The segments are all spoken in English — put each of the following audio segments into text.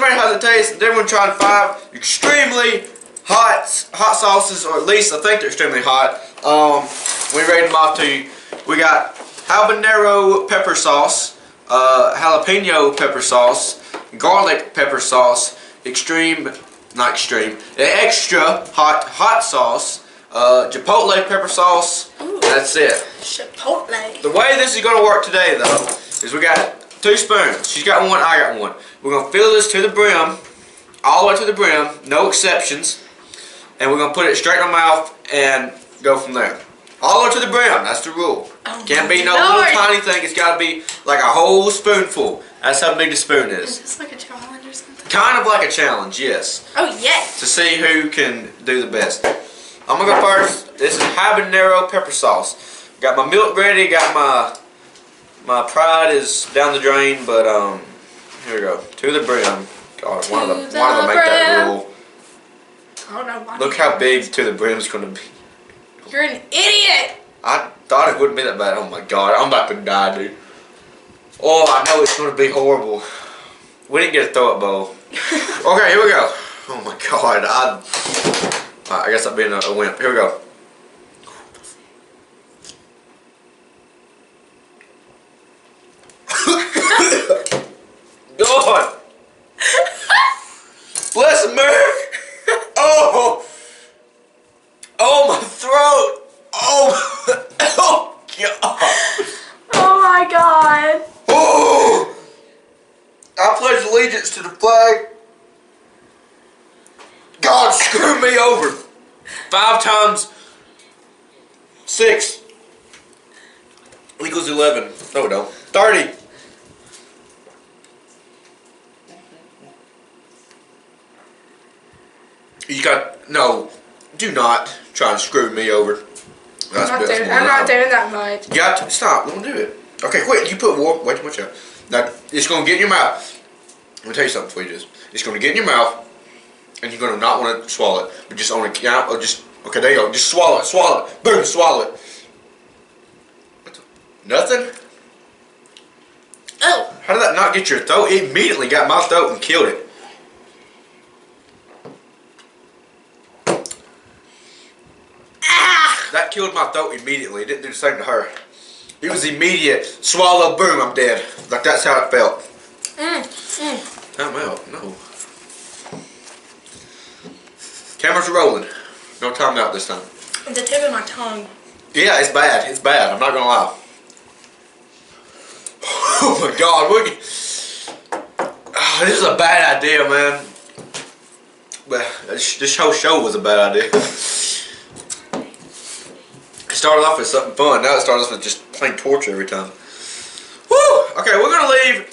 me how it tastes. Then we're trying 5 extremely hot sauces, or at least I think they're extremely hot. We rate them off to, we got habanero pepper sauce, jalapeno pepper sauce, garlic pepper sauce, extra hot sauce, chipotle pepper sauce. Ooh, that's it. Chipotle. The way this is going to work today, though, is we got 2 spoons. She's got one, I got one. We're going to fill this to the brim, all the way to the brim, no exceptions. And we're going to put it straight in our mouth and go from there. All the way to the brim, that's the rule. Oh, can't be no little tiny thing, it's got to be like a whole spoonful. That's how big the spoon is. Is this like a challenge or something? Kind of like a challenge, yes. Oh, yes. To see who can do the best. I'm going to go first. This is habanero pepper sauce. Got my milk ready, got my pride is down the drain, but here we go. To the brim. God, why do they make that rule? I don't know why. Look how big to the brim is going to be. You're an idiot. I thought it wouldn't be that bad. Oh my God, I'm about to die, dude. Oh, I know it's going to be horrible. We didn't get a throw up bowl. Okay, here we go. Oh my God, I guess I'm being a wimp. Here we go. God! Bless America! Oh! Oh, my throat! Oh! Oh, God! Oh, my God. Oh! I pledge allegiance to the flag. God, screw me over. 5 times 6 equals 11. No, it don't. 30. You got, no, do not try and screw me over. I'm not doing that much. You got to, stop, don't do it. Okay, quit, you put way too much out. Now, it's going to get in your mouth. Let me tell you something before you do this. It's going to get in your mouth, and you're going to not want to swallow it. But just only, okay, there you go. Just swallow it. Boom, swallow it. Nothing? Oh. How did that not get your throat? It immediately got my throat and killed it. That killed my throat immediately. It didn't do the same to her. It was immediate. Swallow, boom, I'm dead. Like, that's how it felt. Time out. No. Camera's rolling. No time out this time. The tip of my tongue. Yeah, it's bad. It's bad. I'm not going to lie. Oh, my God. This is a bad idea, man. But this whole show was a bad idea. It started off with something fun. Now it starts off with just plain torture every time. Woo! Okay, we're going to leave,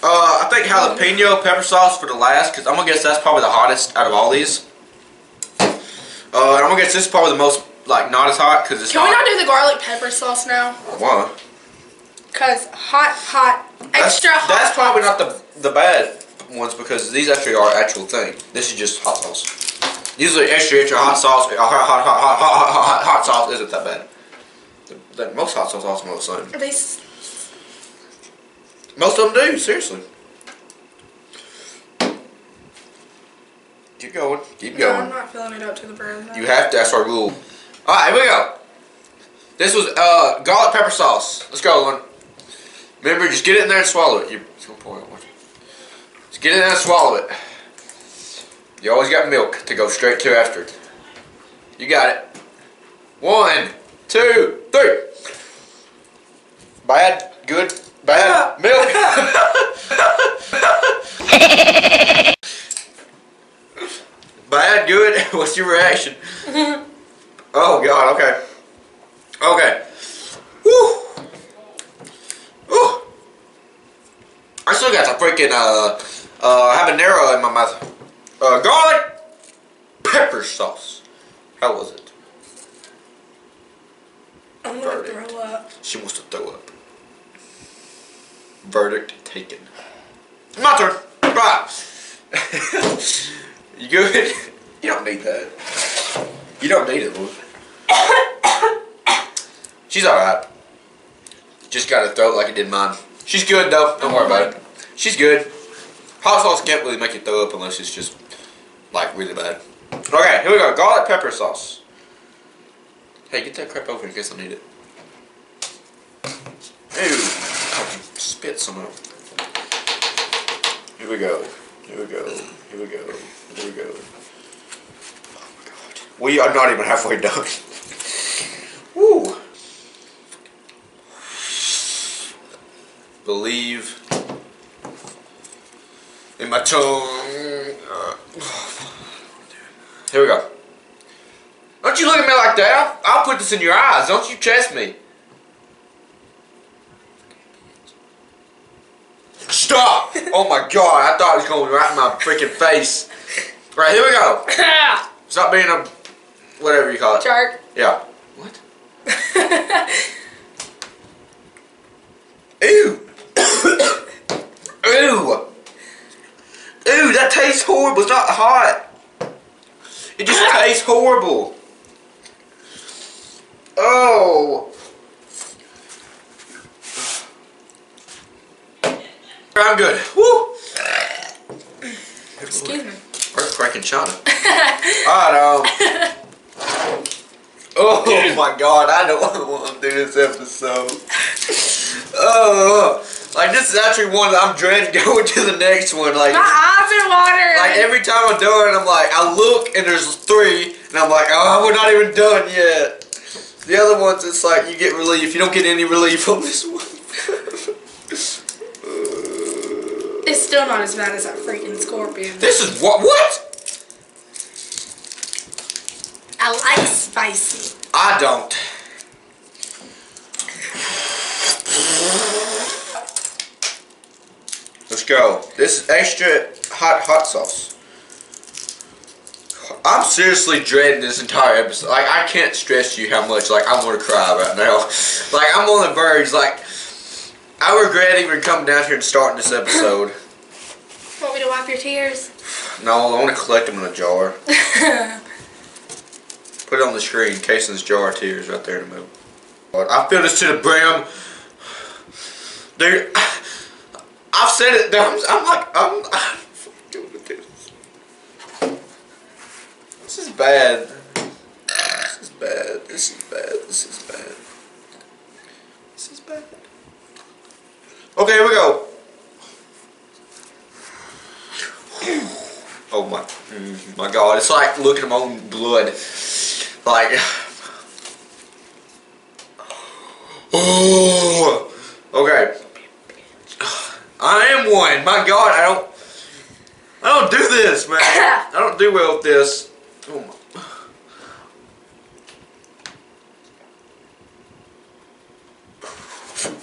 I think jalapeno pepper sauce for the last, because I'm going to guess that's probably the hottest out of all these. And I'm going to guess this is probably the most, like, not as hot, because it's Can we not do the garlic pepper sauce now? Why? Because hot, extra hot. That's probably not the bad ones, because these actually are actual thing. This is just hot sauce. Usually extra hot sauce, hot sauce isn't that bad. Most hot sauce also smell the same. Most of them do, seriously. Keep going, keep going. No, I'm not filling it up to the brim. You have to, that's our rule. Alright, here we go. This was garlic pepper sauce. Let's go, Lynn. Remember, just get it in there and swallow it. Just get it in there and swallow it. You always got milk to go straight to after it. You got it. 1, 2, 3. Bad, good, bad, milk. Bad, good. What's your reaction? Oh God. Okay. Okay. Woo. Woo. I still got the freaking habanero in my mouth. Garlic pepper sauce. How was it? I'm gonna throw up. She wants to throw up. Verdict taken. My turn. Right. You good? You don't need that. You don't need it, Lou. She's alright. Just got her throat like it did mine. She's good though. Don't worry about it. She's good. Hot sauce can't really make you throw up unless it's just like really bad. Okay, here we go. Garlic pepper sauce. Hey, get that crap over in case I need it. Ew. Spit some of it. Here we go. Here we go. Here we go. Here we go. Oh my god. We are not even halfway done. Woo. Believe in my tongue. Here we go. Don't you look at me like that. I'll put this in your eyes. Don't you test me. Stop! Oh my god, I thought it was going right in my freaking face. Right, here we go. Stop being a, whatever you call it. Shark. Yeah. What? Ew. Ew. Ew, that tastes horrible. It's not hot. It just tastes horrible. Oh. I'm good. Woo. Excuse me. We're cracking China. Alright, oh my god, I don't want to do this episode. Oh, like this is actually one that I'm dreading going to the next one. Like my eyes are watering. Like every time I'm doing it, I'm like, I look and there's 3, and I'm like, oh, we're not even done yet. The other ones, it's like you get relief. You don't get any relief on this one. It's still not as bad as that freaking scorpion. This is what? I like spicy. I don't. Let's go. This is extra hot sauce. I'm seriously dreading this entire episode. Like, I can't stress you how much, like, I want to cry right now. Like, I'm on the verge. Like, I regret even coming down here and starting this episode. Want me to wipe your tears? No, I want to collect them in a jar. Put it on the screen, Cason's jar of tears right there in the middle. I fill this to the brim. Dude, I've said it. I'm fucking with this. This is bad. This is bad. This is bad. This is bad. This is bad. Okay, here we go. Oh my god, it's like looking at my own blood. Like, oh, okay. I am one. My god, I don't do this, man. I don't do well with this. Oh my.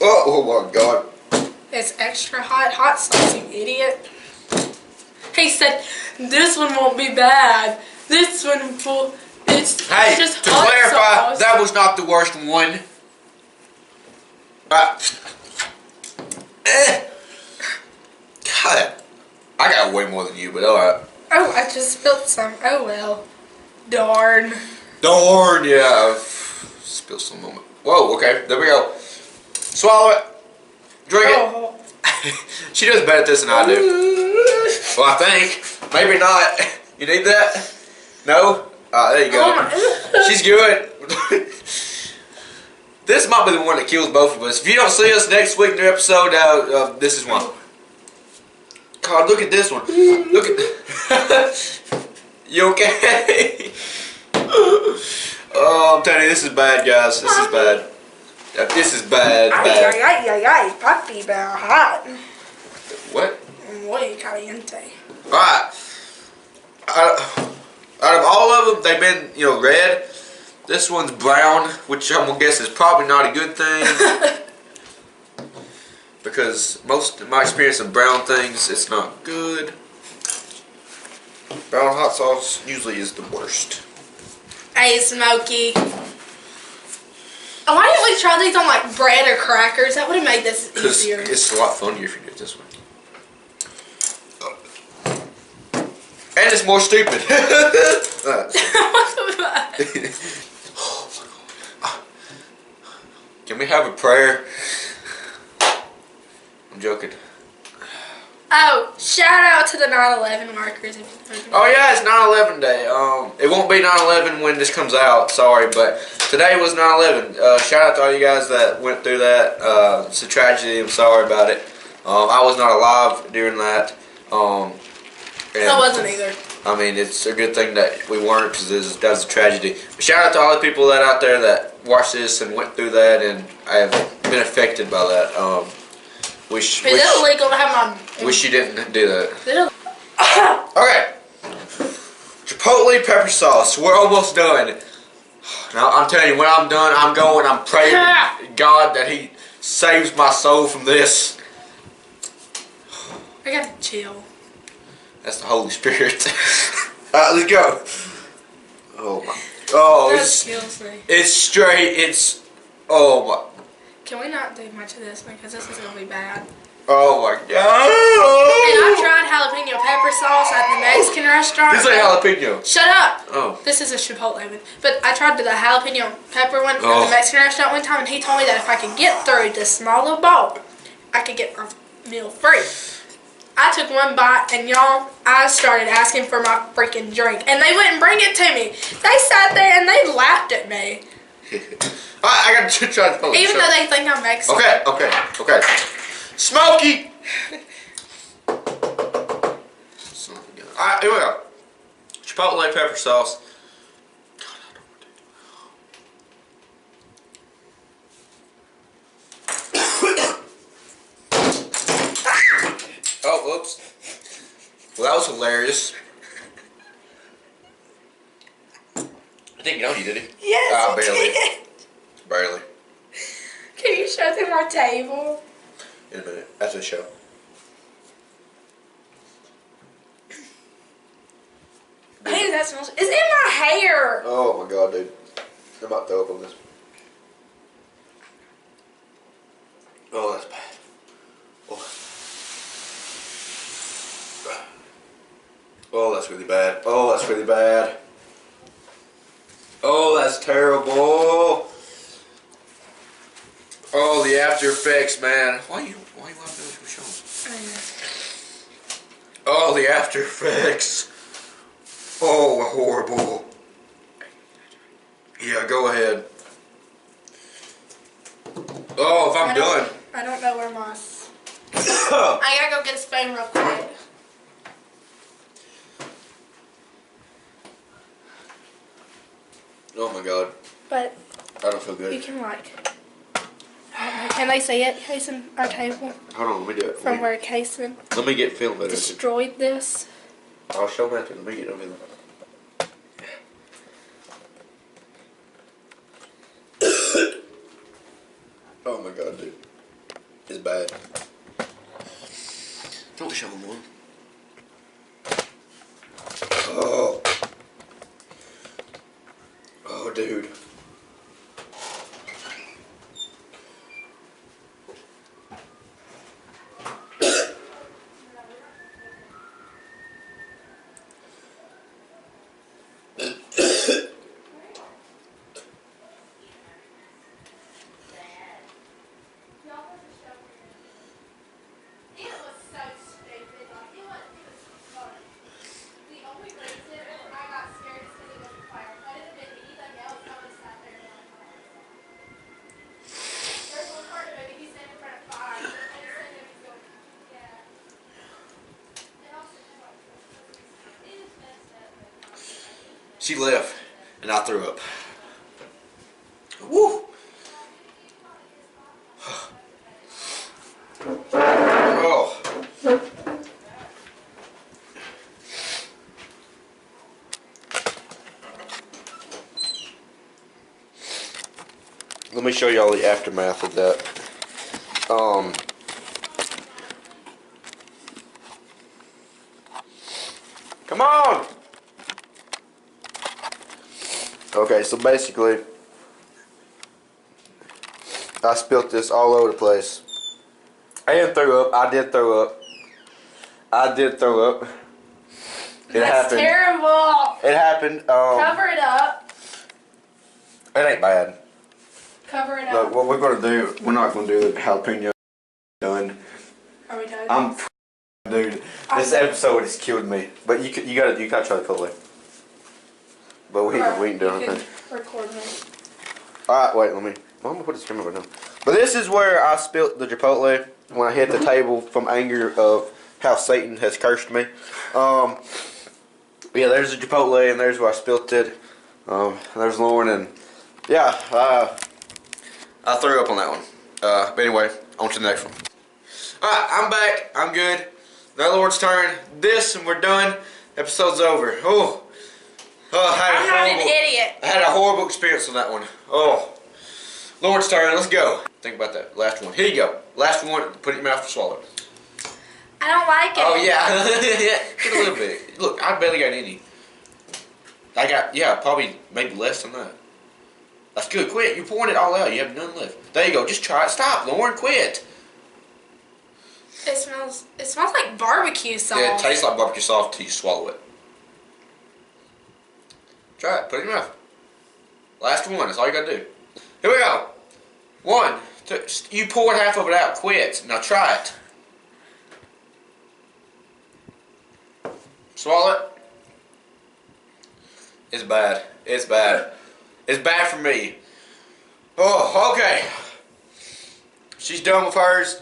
Oh my god. It's extra hot sauce, you idiot. He said, this one won't be bad. This one will, it's just to hot clarify, sauce. that was not the worst one. God, I got way more than you, but alright. Oh, I just spilled some. Oh well. Darn. Darn, yeah. Spilled some moment. Whoa, okay, there we go. Swallow it. Drink Oh. it. She does better at this than I do. Well, I think. Maybe not. You need that? No? Alright, there you go. Oh my. She's good. This might be the one that kills both of us. If you don't see us next week in the episode, this is one. God, look at this one. Look at. You okay? Oh, I'm telling you, this is bad, guys. This is bad. This is bad. Bad. Ay, papi, bear hot. What? Muy caliente. Alright. Out of all of them, they've been, red. This one's brown, which I'm gonna guess is probably not a good thing. Because most of my experience of brown things, it's not good. Brown hot sauce usually is the worst. Hey, Smokey. Why didn't we try these on like bread or crackers? That would have made this Because easier. it's a lot funnier if you do it this way. And it's more stupid. Can we have a prayer? I'm joking. Oh, shout out to the 9/11 markers. Oh yeah, it's 9/11 day. It won't be 9/11 when this comes out. Sorry, but today was 9/11. Shout out to all you guys that went through that. It's a tragedy. I'm sorry about it. I was not alive during that. I wasn't either. I mean, it's a good thing that we weren't, because that was a tragedy. But shout out to all the people that out there that watched this and went through that, and I have been affected by that. Wish it illegal to have my... Wish you didn't do that. Okay. Chipotle pepper sauce. We're almost done. Now, I'm telling you, when I'm done, I'm praying to God that He saves my soul from this. I gotta chill. That's the Holy Spirit. Alright, let's go. Oh my. Oh, it's straight. It's. Oh my. Can we not do much of this because this is gonna be bad? Oh my God. And I tried jalapeno pepper sauce at the Mexican restaurant. This ain't jalapeno. Shut up. Oh. This is a Chipotle one. But I tried the jalapeno pepper one at the Mexican restaurant one time, and he told me that if I could get through this small little bowl, I could get my meal free. I took one bite, and y'all, I started asking for my freaking drink, and they wouldn't bring it to me. They sat there and they laughed at me. I got to try the Even though they think I'm Mexican. Okay. Smokey! Alright, here we go. Chipotle pepper sauce. Oh, whoops. Well, that was hilarious. I didn't know you did it. Yes, barely. did. Barely. Can you show them our table? In a minute. After the show. Hey, that smells. It's in my hair. Oh my God, dude. I'm about to throw up on this. Oh, that's bad. Oh, that's really bad. Oh, that's really bad. Oh, that's terrible. Oh, the after effects, man. Why you laughing at those shows? Oh, the after effects. Oh, horrible. Yeah, go ahead. Oh, if I'm done. I don't know where my... I gotta go get a spoon real quick. Oh my God. But I don't feel good. you can like... Can they see it? Casey, our table? Hold on, let me do it. From where Casey Let me get film better. destroyed this. I'll show them after. Let me get them film. Oh my God, dude. It's bad. Don't show them one. Oh. Oh, dude. She left, and I threw up. Woo! Oh. Let me show y'all the aftermath of that. Come on! Okay, so basically, I spilt this all over the place. And threw up. I did throw up. It happened. Terrible. It happened. Cover it up. It ain't bad. Cover it Look, up. what we're gonna do, we're not gonna do the jalapeno done. Are we done? I'm dude. This episode has killed me. But you gotta try the Chipotle. But we ain't doing anything. Record me. Alright, wait, I'm gonna put this camera right now. But this is where I spilt the Chipotle when I hit the table from anger of how Satan has cursed me. Yeah, there's the Chipotle and there's where I spilt it. There's Lauren and yeah, I threw up on that one. But anyway, on to the next one. Alright, I'm back. I'm good. Now Lauren's turn. This and we're done. Episode's over. I'm not an idiot. I had a horrible experience on that one. Lauren's turn. Let's go. Think about that. Last one. Here you go. Last one. Put it in your mouth and swallow it. I don't like it. Oh yeah. Get a little bit. Look, I barely got any. I got probably maybe less than that. That's good. Quit. You're pouring it all out. You have none left. There you go. Just try it. Stop, Lauren. Quit. It smells like barbecue sauce. Yeah, it tastes like barbecue sauce till you swallow it. Try it. Put it in your mouth. Last one. That's all you gotta do. Here we go. 1, 2. You poured half of it out. Quit. Now try it. Swallow it. It's bad. It's bad. It's bad for me. Oh, okay. She's done with hers.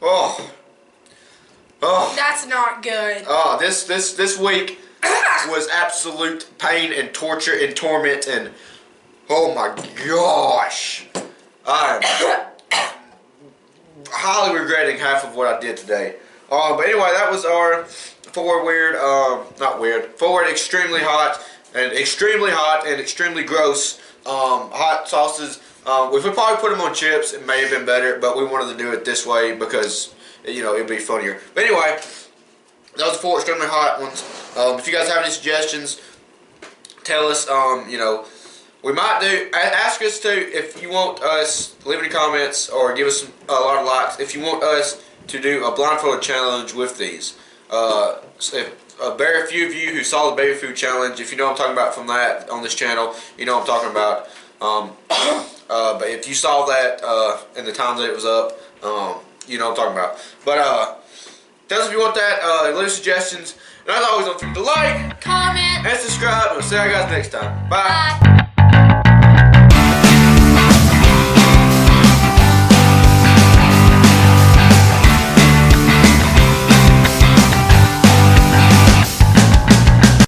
Oh. That's not good. Oh, this week was absolute pain and torture and torment and oh my gosh. I'm highly regretting half of what I did today. But anyway, that was our 4 extremely hot and extremely gross hot sauces. If we probably put them on chips, it may have been better, but we wanted to do it this way because, you know, it'd be funnier. But anyway, those are 4 extremely hot ones. If you guys have any suggestions, tell us. You know, we might do. Ask us to if you want us. Leave any comments or give us a lot of likes if you want us to do a blindfolded challenge with these. A very few of you who saw the baby food challenge, if you know what I'm talking about from that on this channel, you know what I'm talking about. But if you saw that in the time that it was up, you know what I'm talking about. But tell us if you want that. Leave suggestions. And as always, don't forget to like, comment, and subscribe. And we'll see you guys next time. Bye. Bye.